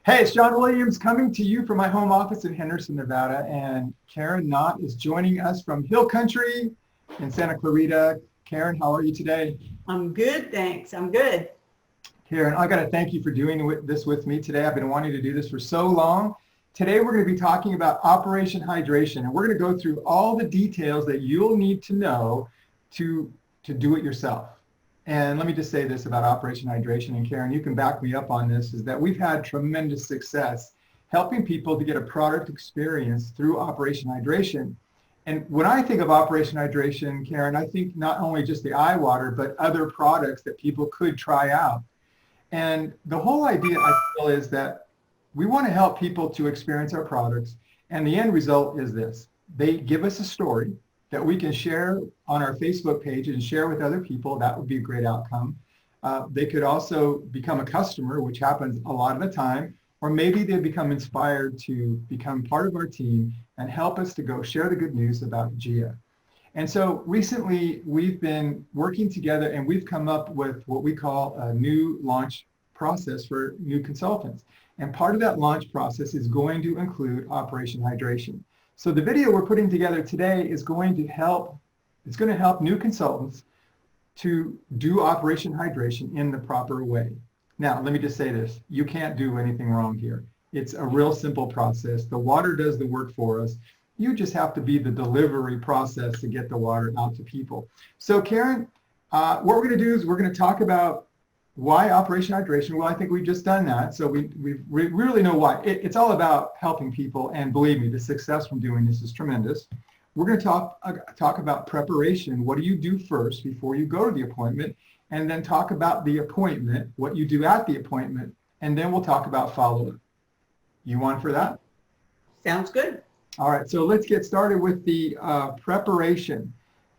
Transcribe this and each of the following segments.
Hey, it's John Williams coming to you from my home office in Henderson, Nevada, and Caren Knott is joining us from Hill Country in Santa Clarita. Caren, how are you today? I'm good, thanks. I'm good. Caren, I got to thank you for doing this with me today. I've been wanting to do this for so long. Today, we're going to be talking about Operation Hydration, and we're going to go through all the details that you'll need to know to do it yourself. And let me just say this about Operation Hydration, and Caren, you can back me up on this, is that we've had tremendous success helping people to get a product experience through Operation Hydration. And when I think of Operation Hydration, Caren, I think not only just the eye water, but other products that people could try out. And the whole idea, I feel, is that we want to help people to experience our products. And the end result is this. They give us a story that we can share on our Facebook page and share with other people. That would be a great outcome. They could also become a customer, which happens a lot of the time, or maybe they become inspired to become part of our team and help us to go share the good news about GIA. And so recently we've been working together and we've come up with what we call a new launch process for new consultants. And part of that launch process is going to include Operation Hydration. So the video we're putting together today is going to help new consultants to do Operation Hydration in the proper way. Now, let me just say this. You can't do anything wrong here. It's a real simple process. The water does the work for us. You just have to be the delivery process to get the water out to people. So Caren, what we're going to do is we're going to talk about why Operation Hydration. Well, I think we've just done that. So we really know why. It's all about helping people. And believe me, the success from doing this is tremendous. We're going to talk about preparation. What do you do first before you go to the appointment? And then talk about the appointment, what you do at the appointment. And then we'll talk about follow-up. You on for that? Sounds good. All right, so let's get started with the preparation.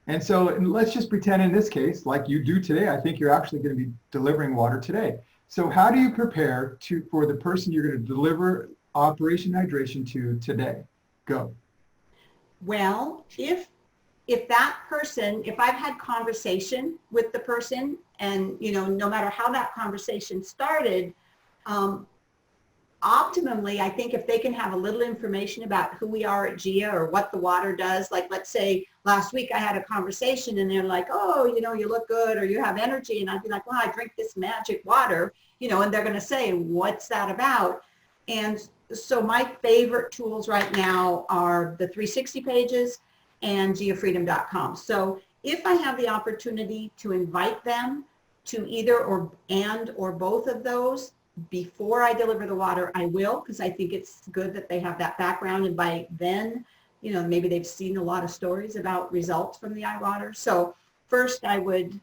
And so let's just pretend in this case, like you do today, I think you're actually going to be delivering water today. So how do you prepare for the person you're going to deliver Operation Hydration to today? Go. Well, if that person, if I've had conversation with the person and, no matter how that conversation started, optimally, I think if they can have a little information about who we are at GIA or what the water does, like let's say last week I had a conversation and they're like, oh, you look good or you have energy. And I'd be like, well, I drink this magic water, and they're going to say, what's that about? And so my favorite tools right now are the 360 pages and GIAfreedom.com. So if I have the opportunity to invite them to either or both of those, before I deliver the water, I will, because I think it's good that they have that background. And by then, maybe they've seen a lot of stories about results from the eye water. So first I would,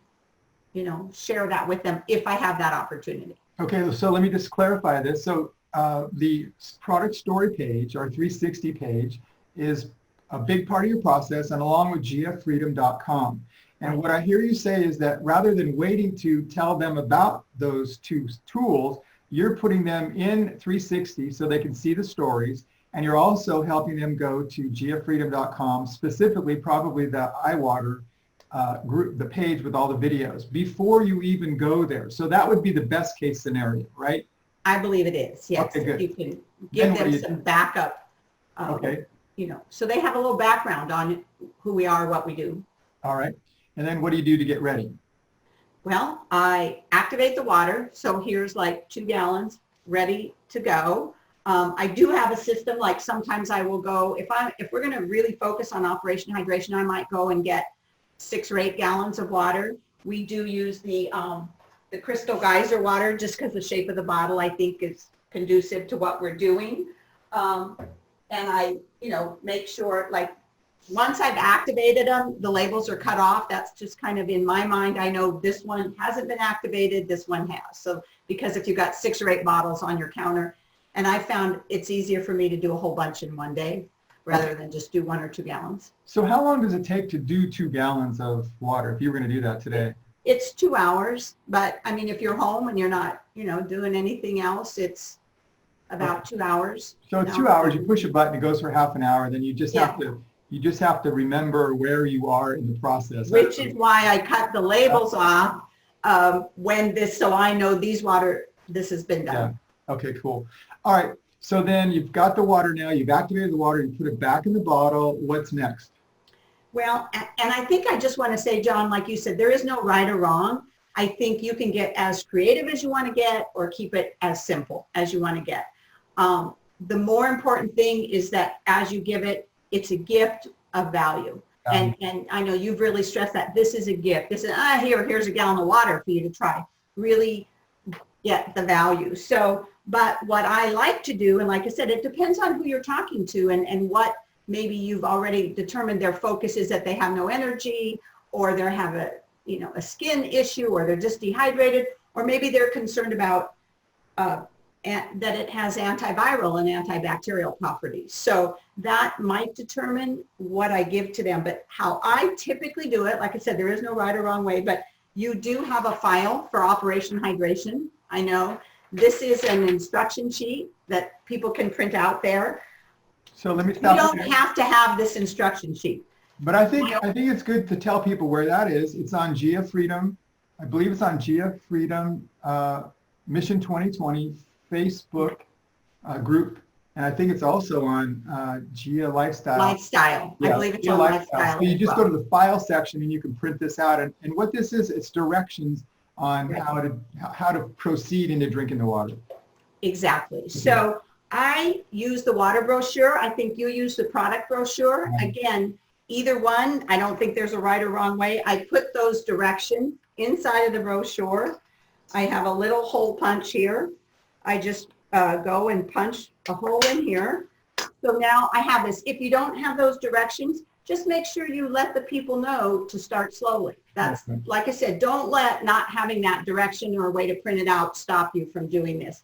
share that with them if I have that opportunity. Okay, so let me just clarify this. So the product story page, our 360 page, is a big part of your process, and along with GIAfreedom.com. And what I hear you say is that rather than waiting to tell them about those two tools, you're putting them in 360 so they can see the stories, and you're also helping them go to GIAfreedom.com, specifically probably the iWater group, the page with all the videos, before you even go there. So that would be the best case scenario, right? I believe it is, yes. Okay, good. You can give them some backup, okay. So they have a little background on who we are, what we do. All right. And then what do you do to get ready? Well, I activate the water. So here's like 2 gallons ready to go. I do have a system, like sometimes I will go, if we're going to really focus on Operation Hydration, I might go and get 6 or 8 gallons of water. We do use the crystal geyser water just because the shape of the bottle I think is conducive to what we're doing. And I, make sure like once I've activated them, the labels are cut off. That's just kind of in my mind. I know this one hasn't been activated, this one has. So because if you've got 6 or 8 bottles on your counter, and I found it's easier for me to do a whole bunch in one day rather than just do 1 or 2 gallons. So how long does it take to do 2 gallons of water if you were going to do that today? It's 2 hours, but I mean, if you're home and you're not, doing anything else, it's about 2 hours. So 2 hours, you push a button, it goes for half an hour, then you just have to remember where you are in the process. Which is why I cut the labels off when so I know this has been done. Okay, cool. All right. So then you've got the water now, you've activated the water, you put it back in the bottle. What's next? Well, and I think I just want to say, John, like you said, there is no right or wrong. I think you can get as creative as you want to get or keep it as simple as you want to get. The more important thing is that as you give it, it's a gift of value. And I know you've really stressed that this is a gift. This is, here's a gallon of water for you to try. Really get the value. So, but what I like to do, and like I said, it depends on who you're talking to and what maybe you've already determined their focus is that they have no energy or they have a skin issue or they're just dehydrated, or maybe they're concerned about that it has antiviral and antibacterial properties. So that might determine what I give to them. But how I typically do it, like I said, there is no right or wrong way, but you do have a file for Operation Hydration. I know this is an instruction sheet that people can print out there. So let me stop. You don't have to have this instruction sheet. But I think it's good to tell people where that is. It's on GIA Freedom. I believe it's on GIA Freedom Mission 2020 Facebook group, and I think it's also on GIA Lifestyle. Lifestyle. Yeah, I believe it's GIA on Lifestyle. So you just go to the file section and you can print this out. And what this is, it's directions on how to proceed into drinking the water. Exactly. So I use the water brochure. I think you use the product brochure. Again, either one, I don't think there's a right or wrong way. I put those directions inside of the brochure. I have a little hole punch here. I just go and punch a hole in here. So now I have this. If you don't have those directions, just make sure you let the people know to start slowly. That's, like I said, don't let not having that direction or a way to print it out stop you from doing this.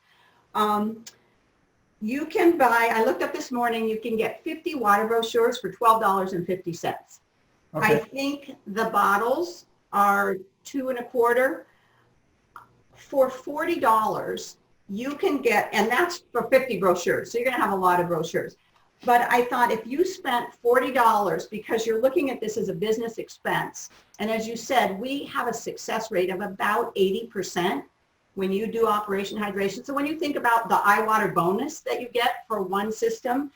You can buy, I looked up this morning, you can get 50 water brochures for $12.50. I think the bottles are $2.25. For $40, you can get, and that's for 50 brochures, so you're going to have a lot of brochures. But I thought if you spent $40, because you're looking at this as a business expense, and as you said, we have a success rate of about 80% when you do Operation Hydration. So when you think about the iWater bonus that you get for one system,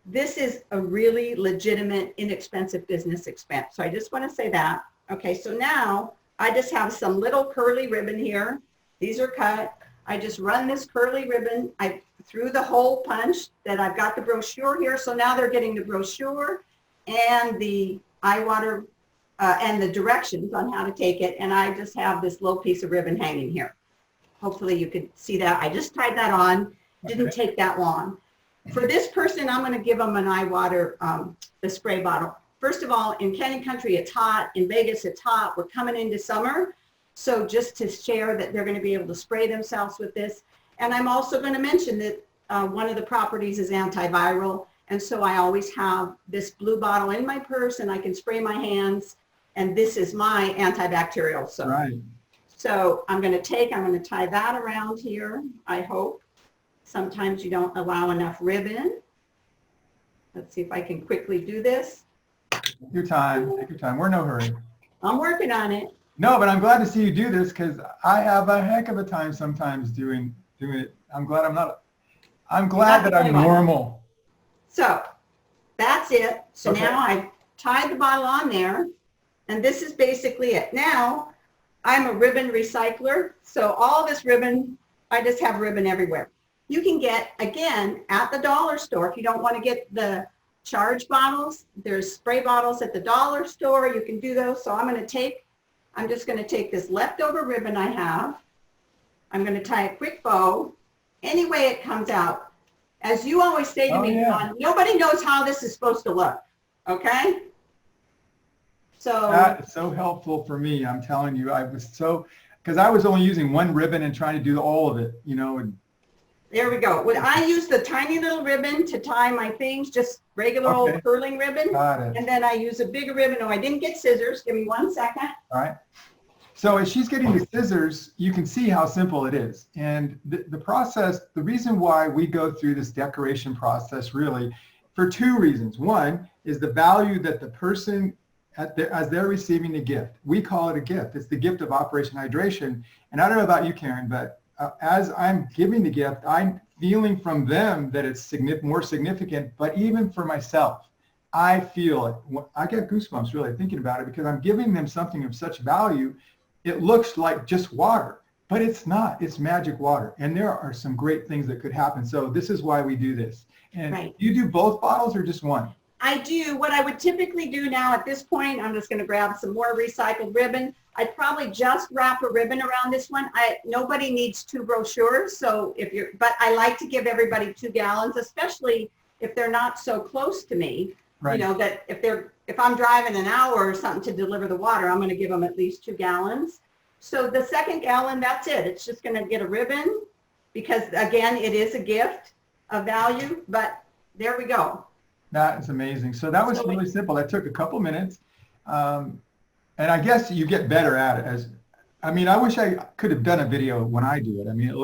this is a really legitimate, inexpensive business expense. So I just want to say that. Okay, so now I just have some little curly ribbon here. These are cut. I just run this curly ribbon. I through the hole punch that I've got the brochure here. So now they're getting the brochure and the iWater and the directions on how to take it. And I just have this little piece of ribbon hanging here. Hopefully you could see that. I just tied that on. Didn't take that long. For this person, I'm going to give them an iWater, the spray bottle. First of all, in Canyon Country, it's hot. In Vegas, it's hot. We're coming into summer. So just to share that they're going to be able to spray themselves with this. And I'm also going to mention that one of the properties is antiviral. And so I always have this blue bottle in my purse and I can spray my hands. And this is my antibacterial soap. Right. So I'm going to tie that around here, I hope. Sometimes you don't allow enough ribbon. Let's see if I can quickly do this. Take your time. Take your time. We're in no hurry. I'm working on it. No, but I'm glad to see you do this because I have a heck of a time sometimes doing it. I'm glad that I'm normal. So that's it. So now I've tied the bottle on there, and this is basically it. Now I'm a ribbon recycler. So all this ribbon, I just have ribbon everywhere. You can get, again, at the dollar store, if you don't want to get the charge bottles, there's spray bottles at the dollar store. You can do those. So I'm just going to take this leftover ribbon I have. I'm going to tie a quick bow. Any way it comes out. As you always say to me, John, nobody knows how this is supposed to look. Okay? So that is so helpful for me. I'm telling you, because I was only using one ribbon and trying to do all of it, And there we go. I use the tiny little ribbon to tie my things, just regular old curling ribbon. Got it. And then I use a bigger ribbon. Oh, I didn't get scissors. Give me 1 second. All right. So as she's getting the scissors, you can see how simple it is. And the process, the reason why we go through this decoration process really, for two reasons. One is the value that the person, as they're receiving the gift. We call it a gift. It's the gift of Operation Hydration. And I don't know about you, Caren, but as I'm giving the gift, I'm feeling from them that it's more significant, but even for myself, I feel it. I get goosebumps really thinking about it because I'm giving them something of such value. It looks like just water, but it's not. It's magic water. And there are some great things that could happen. So this is why we do this. And Right. you do both bottles or just one? I do. What I would typically do now at this point, I'm just going to grab some more recycled ribbon. I'd probably just wrap a ribbon around this one. Nobody needs 2 brochures. So but I like to give everybody 2 gallons, especially if they're not so close to me. Right. You know, that if I'm driving an hour or something to deliver the water, I'm going to give them at least 2 gallons. So the second gallon, that's it. It's just going to get a ribbon because again, it is a gift of value, but there we go. That is amazing. So that was really simple. That took a couple minutes. And I guess you get better at it I wish I could have done a video when I do it. I mean,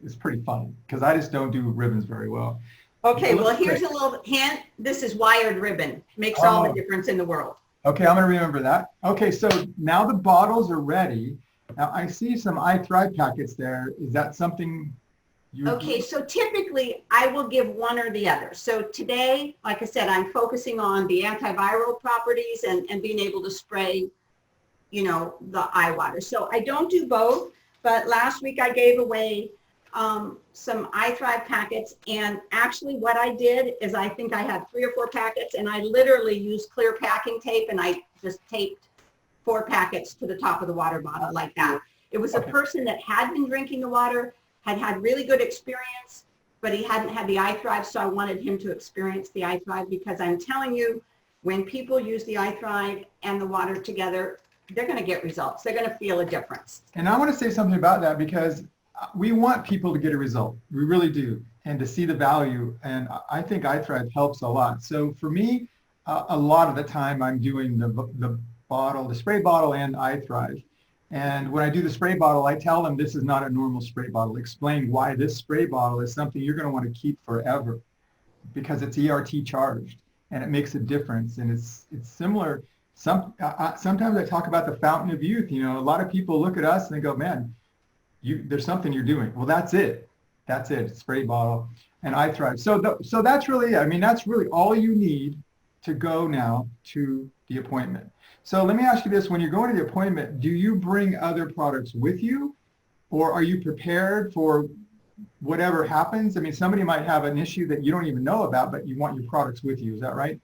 it's pretty fun because I just don't do ribbons very well. Okay, well, here's a little hint. This is wired ribbon. Makes all the difference in the world. Okay, I'm going to remember that. Okay, so now the bottles are ready. Now I see some I Thrive packets there. Is that something you... Okay, so typically I will give one or the other. So today, like I said, I'm focusing on the antiviral properties and being able to spray, you know, the eye water. So I don't do both, but last week I gave away some I Thrive packets, and actually what I did is I think I had 3 or 4 packets, and I literally used clear packing tape, and I just taped 4 packets to the top of the water bottle like that. It was a person that had been drinking the water, had really good experience, but he hadn't had the I Thrive, so I wanted him to experience the I Thrive because I'm telling you, when people use the I Thrive and the water together, they're going to get results. They're going to feel a difference. And I want to say something about that because we want people to get a result. We really do. And to see the value. And I think I Thrive helps a lot. So for me, a lot of the time I'm doing the bottle, the spray bottle and I Thrive. And when I do the spray bottle, I tell them this is not a normal spray bottle. Explain why this spray bottle is something you're going to want to keep forever because it's ERT charged and it makes a difference. And it's similar. Sometimes I talk about the fountain of youth. You know, a lot of people look at us and they go, man, there's something you're doing. Well, that's it. That's it. Spray bottle and I Thrive. So that's really, that's really all you need to go now to the appointment. So let me ask you this, when you're going to the appointment, do you bring other products with you or are you prepared for whatever happens? I mean, somebody might have an issue that you don't even know about, but you want your products with you. Is that right?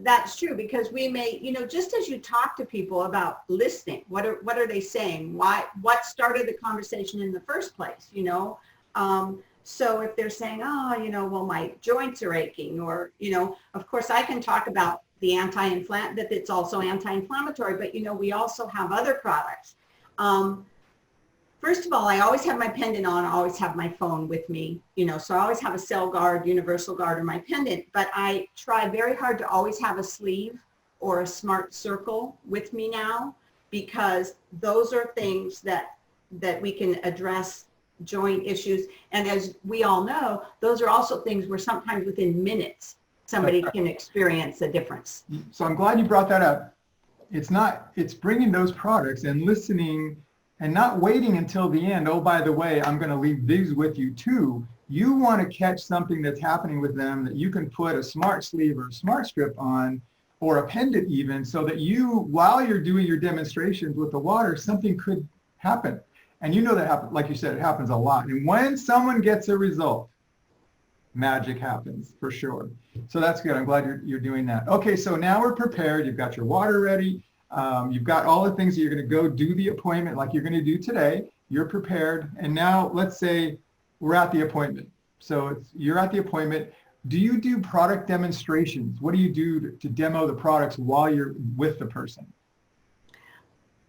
That's true, because we may, just as you talk to people about listening, what are they saying? What started the conversation in the first place, So if they're saying, well, my joints are aching, or, of course I can talk about the that it's also anti-inflammatory, but, we also have other products. First of all, I always have my pendant on, I always have my phone with me, so I always have a cell guard, universal guard, or my pendant, but I try very hard to always have a sleeve or a smart circle with me now, because those are things that we can address joint issues. And as we all know, those are also things where sometimes within minutes, somebody can experience a difference. So I'm glad you brought that up. It's bringing those products and listening and not waiting until the end. Oh, by the way, I'm going to leave these with you too. You want to catch something that's happening with them that you can put a smart sleeve or a smart strip on, or a pendant even, so that while you're doing your demonstrations with the water, something could happen. And that happens, like you said, it happens a lot. And when someone gets a result, magic happens for sure. So that's good. I'm glad you're doing that. Okay, so now we're prepared. You've got your water ready. You've got all the things that you're going to go do the appointment like you're going to do today. You're prepared. And now let's say we're at the appointment. So you're at the appointment. Do you do product demonstrations? What do you do to demo the products while you're with the person?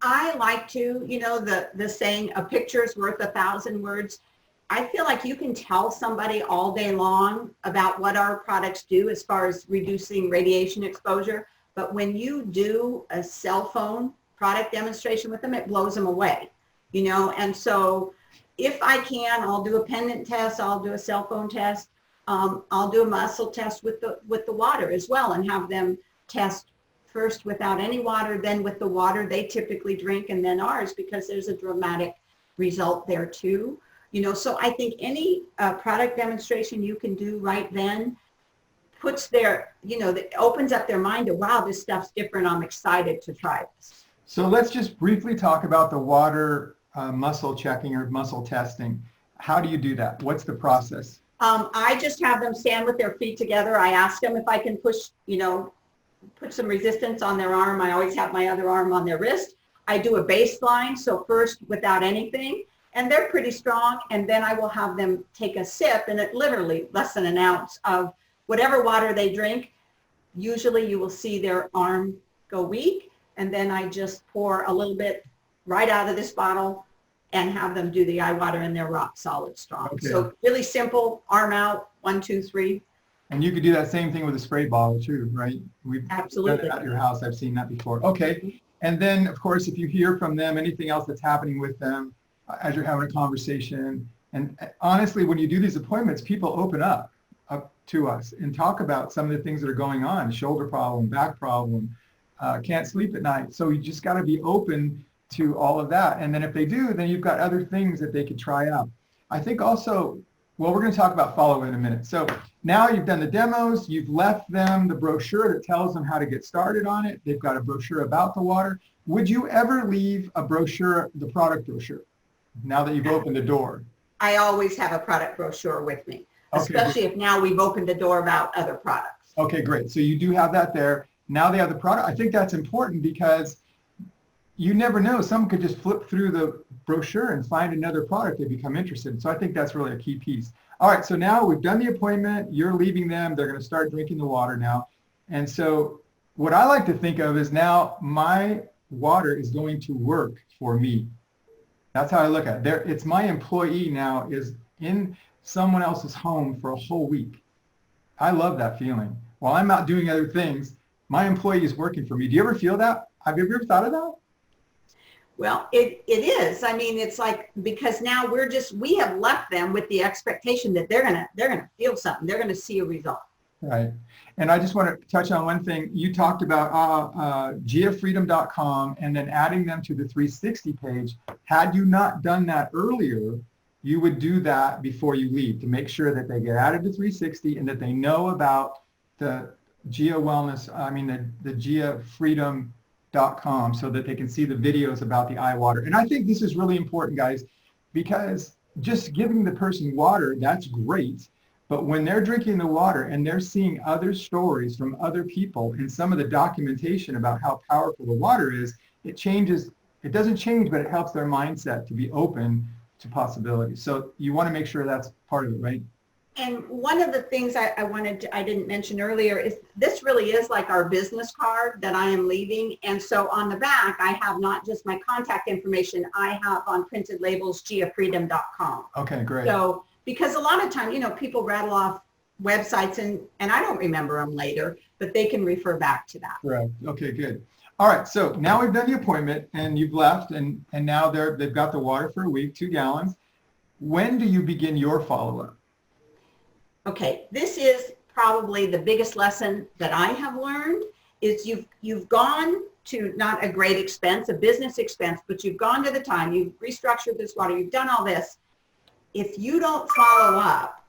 I like to, the saying, a picture is worth 1,000 words. I feel like you can tell somebody all day long about what our products do as far as reducing radiation exposure. But when you do a cell phone product demonstration with them, it blows them away, And so if I can, I'll do a pendant test, I'll do a cell phone test, I'll do a muscle test with the water as well, and have them test first without any water, then with the water they typically drink, and then ours, because there's a dramatic result there too. So I think any product demonstration you can do right then puts their, that opens up their mind to, wow, this stuff's different. I'm excited to try this. So let's just briefly talk about the water muscle checking or muscle testing. How do you do that? What's the process? I just have them stand with their feet together. I ask them if I can push, put some resistance on their arm. I always have my other arm on their wrist. I do a baseline, so first without anything, and they're pretty strong, and then I will have them take a sip, and it literally less than an ounce of whatever water they drink. Usually you will see their arm go weak, and then I just pour a little bit right out of this bottle and have them do the eye water, and they're rock solid strong. Okay. So really simple, arm out, 1, 2, 3. And you could do that same thing with a spray bottle too, right? We've Absolutely. done it at your house. I've seen that before. Okay. And then, of course, if you hear from them, anything else that's happening with them as you're having a conversation, and honestly, when you do these appointments, people open up to us and talk about some of the things that are going on, shoulder problem, back problem, can't sleep at night. So you just got to be open to all of that. And then if they do, then you've got other things that they could try out. I think also, well, we're going to talk about follow-up in a minute. So now you've done the demos, you've left them the brochure that tells them how to get started on it. They've got a brochure about the water. Would you ever leave a brochure, the product brochure, now that you've opened the door? I always have a product brochure with me, Okay, especially if now we've opened the door about other products. Okay, great. So you do have that there. Now they have the product. I think that's important because you never know. Someone could just flip through the brochure and find another product they become interested in. So I think that's really a key piece. All right, so now we've done the appointment. You're leaving them. They're going to start drinking the water now. And so what I like to think of is now my water is going to work for me. That's how I look at it. It's my employee now is in someone else's home for a whole week. I love that feeling. While I'm out doing other things, my employee is working for me. Do you ever feel that? Have you ever thought of that? Well, it is. I mean, it's like, because now we have left them with the expectation that they're gonna feel something. They're gonna see a result. Right. And I just want to touch on one thing. You talked about GIAfreedom.com and then adding them to the 360 page. Had you not done that earlier, you would do that before you leave to make sure that they get added to 360 and that they know about the GIA Wellness, the GIAfreedom.com, so that they can see the videos about the eye water. And I think this is really important, guys, because just giving the person water, that's great. But when they're drinking the water and they're seeing other stories from other people and some of the documentation about how powerful the water is, it changes. It doesn't change, but it helps their mindset to be open to possibilities. So you want to make sure that's part of it, right? And one of the things I didn't mention earlier is this really is like our business card that I am leaving. And so on the back, I have not just my contact information, I have on printed labels, GIAfreedom.com. Okay, great. So, because a lot of time, people rattle off websites and I don't remember them later, but they can refer back to that. Correct. Okay, good. All right, so now we've done the appointment and you've left and now they've got the water for a week, 2 gallons. When do you begin your follow-up? Okay, this is probably the biggest lesson that I have learned is you've gone to not a great expense, a business expense, but you've gone to the time, you've restructured this water, you've done all this. If you don't follow up,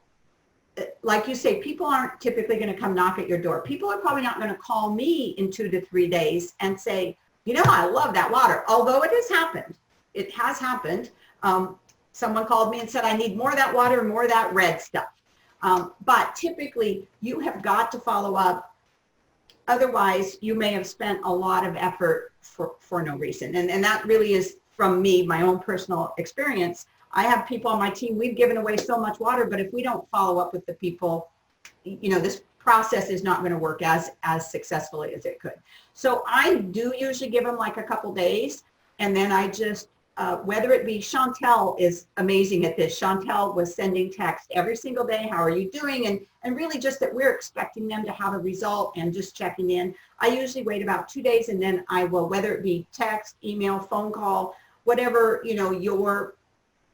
like you say, people aren't typically going to come knock at your door. People are probably not going to call me in 2 to 3 days and say, I love that water. Although it has happened. It has happened. Someone called me and said, I need more of that water and more of that red stuff. But typically, you have got to follow up. Otherwise, you may have spent a lot of effort for no reason. And that really is from me, my own personal experience. I have people on my team, we've given away so much water, but if we don't follow up with the people, this process is not going to work as successfully as it could. So I do usually give them like a couple days, and then I just, whether it be, Chantel is amazing at this. Chantel was sending text every single day, how are you doing? And really just that we're expecting them to have a result and just checking in. I usually wait about 2 days, and then I will, whether it be text, email, phone call, whatever, your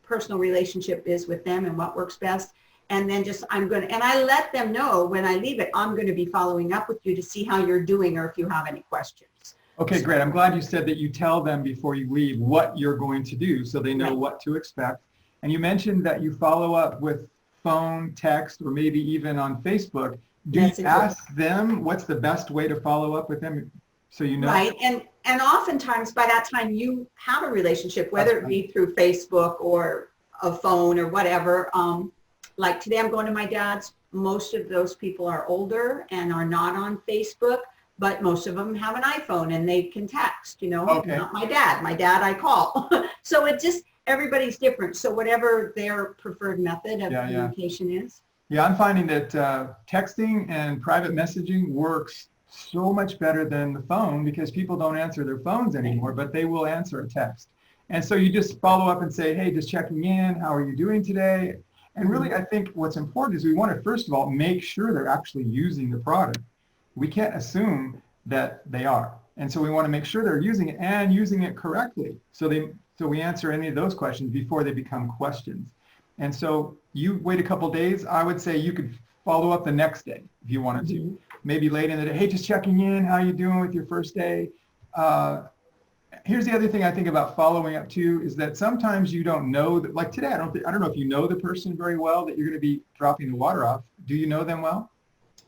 personal relationship is with them and what works best. And then and I let them know when I leave it, I'm going to be following up with you to see how you're doing or if you have any questions. Okay, great. I'm glad you said that you tell them before you leave what you're going to do so they know Right. what to expect. And you mentioned that you follow up with phone, text, or maybe even on Facebook. Do you Messenger. ask them what's the best way to follow up with them so you know? Right. And oftentimes by that time you have a relationship, That's whether it right. be through Facebook or a phone or whatever. Like today I'm going to my dad's. Most of those people are older and are not on Facebook, but most of them have an iPhone and they can text, Okay. not my dad. My dad I call. So it just, everybody's different. So whatever their preferred method of Yeah, yeah. communication is. Yeah, I'm finding that texting and private messaging works so much better than the phone because people don't answer their phones anymore, but they will answer a text. And so you just follow up and say, hey, just checking in, how are you doing today? And really, I think what's important is we want to, first of all, make sure they're actually using the product. We can't assume that they are. And so we want to make sure they're using it and using it correctly. So we answer any of those questions before they become questions. And so you wait a couple days. I would say you could follow up the next day if you wanted to. Maybe late in the day, hey, just checking in. How you doing with your first day? Here's the other thing I think about following up too is that sometimes you don't know that. Like today, I don't know if you know the person very well that you're going to be dropping the water off. Do you know them well?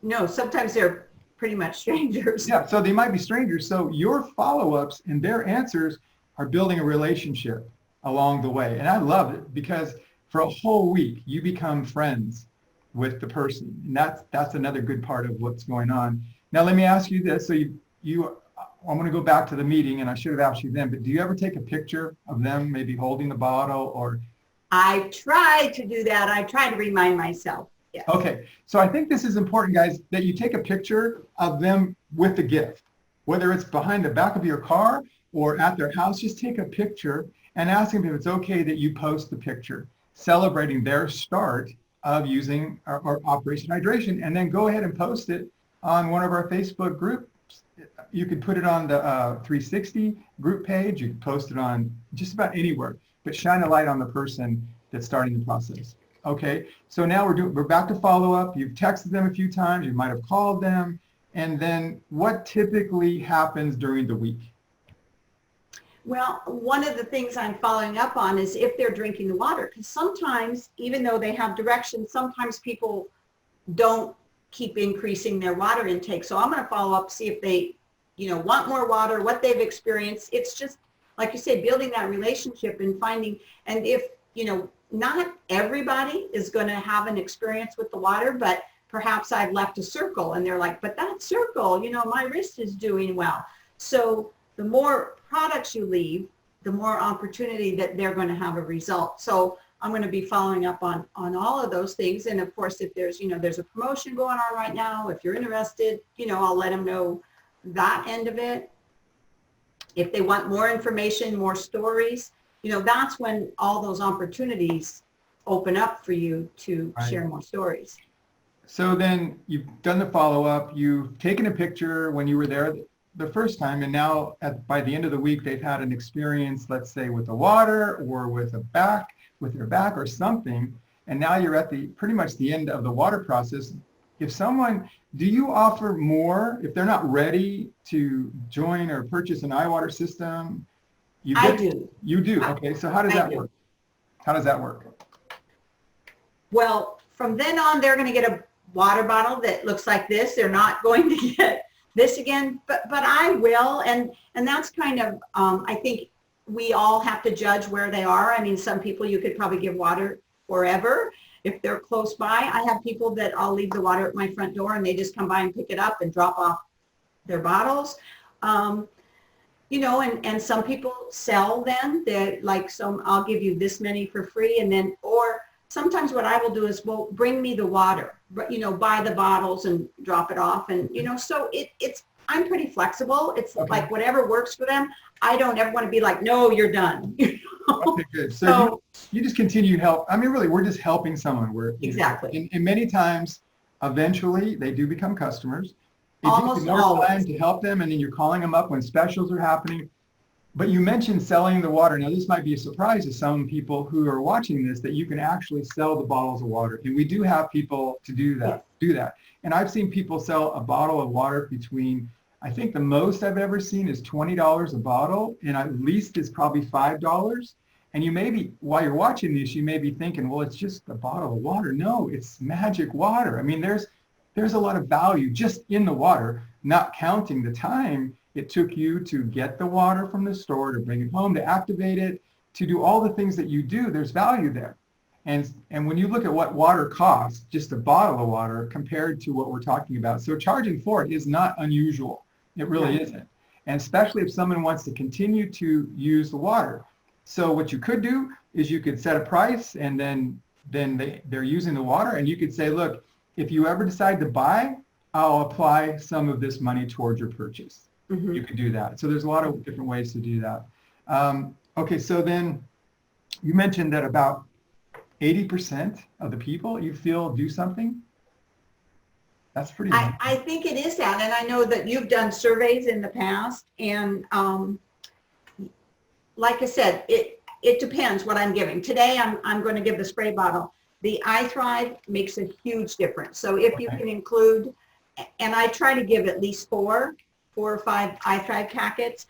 No, sometimes they're pretty much strangers. Yeah, so they might be strangers. So your follow-ups and their answers are building a relationship along the way. And I love it because for a whole week, you become friends with the person. And that's another good part of what's going on. Now, let me ask you this. So I'm going to go back to the meeting and I should have asked you then, but do you ever take a picture of them maybe holding the bottle or? I try to do that. I try to remind myself. Yes. Okay, so I think this is important, guys, that you take a picture of them with the gift, whether it's behind the back of your car or at their house. Just take a picture and ask them if it's okay that you post the picture, celebrating their start of using our Operation Hydration, and then go ahead and post it on one of our Facebook groups. You could put it on the 360 group page. You can post it on just about anywhere, but shine a light on the person that's starting the process. Okay, so now we're back to follow up. You've texted them a few times. You might have called them. And then what typically happens during the week? Well, one of the things I'm following up on is if they're drinking the water, because sometimes, even though they have directions, sometimes people don't keep increasing their water intake. So I'm going to follow up, see if they, want more water, what they've experienced. It's just, like you say, building that relationship and finding, and if, not everybody is going to have an experience with the water, but perhaps I've left a circle and they're like, but that circle, my wrist is doing well. So the more products you leave, the more opportunity that they're going to have a result. So I'm going to be following up on all of those things. And of course, if there's, there's a promotion going on right now, if you're interested, I'll let them know that end of it. If they want more information, more stories, that's when all those opportunities open up for you to share more stories. So then you've done the follow-up, you've taken a picture when you were there the first time, and now by the end of the week, they've had an experience, let's say with the water or with their back or something, and now you're at pretty much the end of the water process. Do you offer more if they're not ready to join or purchase an iWater system? I do. You do. Okay. So how does that work? How does that work? Well, from then on, they're going to get a water bottle that looks like this. They're not going to get this again, but I will. And that's kind of, I think we all have to judge where they are. I mean, some people you could probably give water forever if they're close by. I have people that I'll leave the water at my front door and they just come by and pick it up and drop off their bottles. And some people sell them that like, so I'll give you this many for free. And then, or sometimes what I will do is, well, bring me the water, but, buy the bottles and drop it off. And, so I'm pretty flexible. It's like whatever works for them. I don't ever want to be like, no, you're done. Okay, good. So you just continue to help. I mean, really, we're just helping someone. Exactly. And many times, eventually, they do become customers. If Almost you have more always. time to help them, and then you're calling them up when specials are happening. But you mentioned selling the water. Now, this might be a surprise to some people who are watching this, that you can actually sell the bottles of water. And we do have people to do that. And I've seen people sell a bottle of water between I think the most I've ever seen is $20 a bottle, and at least is probably $5. And you may be, while you're watching this, you may be thinking, well, it's just a bottle of water. No, it's magic water. I mean, there's a lot of value just in the water, not counting the time it took you to get the water from the store, to bring it home, to activate it, to do all the things that you do. There's value there. And when you look at what water costs, just a bottle of water compared to what we're talking about, so charging for it is not unusual. It really isn't. And especially if someone wants to continue to use the water. So what you could do is you could set a price, and then they're using the water, and you could say, look, if you ever decide to buy, I'll apply some of this money towards your purchase. You could do that. So there's a lot of different ways to do that. Okay, so then you mentioned that about 80% of the people you feel do something. That's pretty much. I think it is that, and I know that you've done surveys in the past, and like I said, it depends what I'm giving. Today, I'm going to give the spray bottle. The iThrive makes a huge difference. So if you can include, and I try to give at least four or five iThrive packets,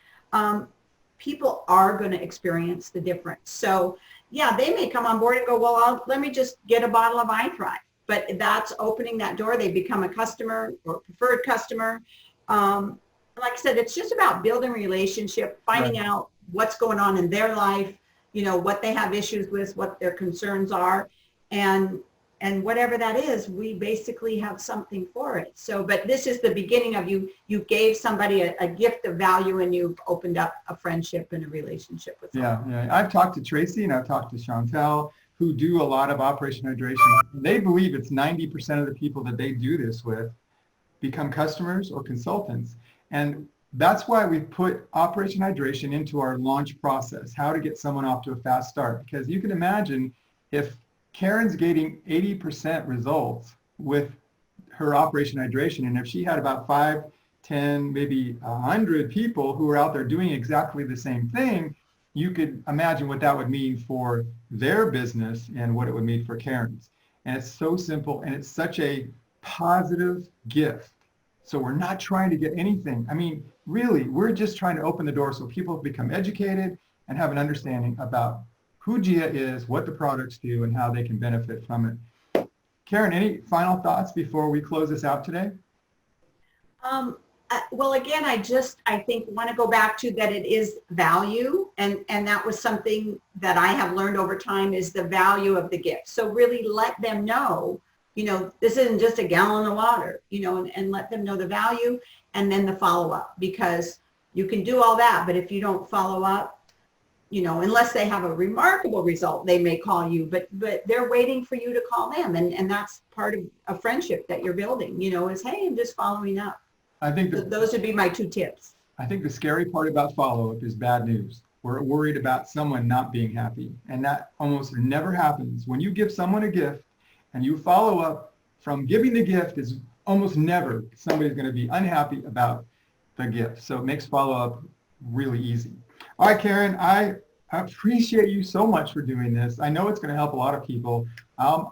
people are going to experience the difference. So yeah, they may come on board and go, well, let me just get a bottle of iThrive. But that's opening that door. They become a customer or preferred customer. Like I said, it's just about building a relationship, finding out what's going on in their life, what they have issues with, what their concerns are. And whatever that is, we basically have something for it. So, but this is the beginning of you gave somebody a gift of value, and you've opened up a friendship and a relationship with them. Yeah. I've talked to Tracy and I've talked to Chantel, who do a lot of Operation Hydration. They believe it's 90% of the people that they do this with become customers or consultants. And that's why we put Operation Hydration into our launch process, how to get someone off to a fast start. Because you can imagine if Karen's getting 80% results with her Operation Hydration, and if she had about 5, 10, maybe 100 people who are out there doing exactly the same thing, you could imagine what that would mean for their business and what it would mean for Karen's. And it's so simple, and it's such a positive gift. So we're not trying to get anything. I mean, really, we're just trying to open the door so people become educated and have an understanding about who GIA is, what the products do, and how they can benefit from it. Caren, any final thoughts before we close this out today? Well, again, I think want to go back to that it is value, and that was something that I have learned over time, is the value of the gift. So really let them know, this isn't just a gallon of water, and let them know the value, and then the follow-up, because you can do all that, but if you don't follow up, unless they have a remarkable result, they may call you, but they're waiting for you to call them, and that's part of a friendship that you're building, is, hey, I'm just following up. I think those would be my 2 tips. I think the scary part about follow-up is bad news. We're worried about someone not being happy, and that almost never happens. When you give someone a gift and you follow up from giving the gift, is almost never somebody's going to be unhappy about the gift. So it makes follow-up really easy. All right, Caren, I appreciate you so much for doing this. I know it's going to help a lot of people. I'm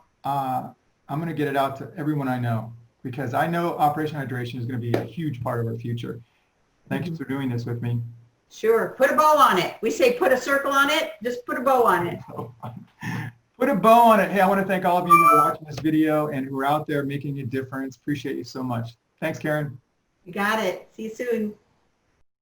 going to get it out to everyone I know, because I know Operation Hydration is going to be a huge part of our future. Thank you for doing this with me. Sure. Put a bow on it. We say put a circle on it. Just put a bow on it. Put a bow on it. Hey, I want to thank all of you who are watching this video and who are out there making a difference. Appreciate you so much. Thanks, Caren. You got it. See you soon.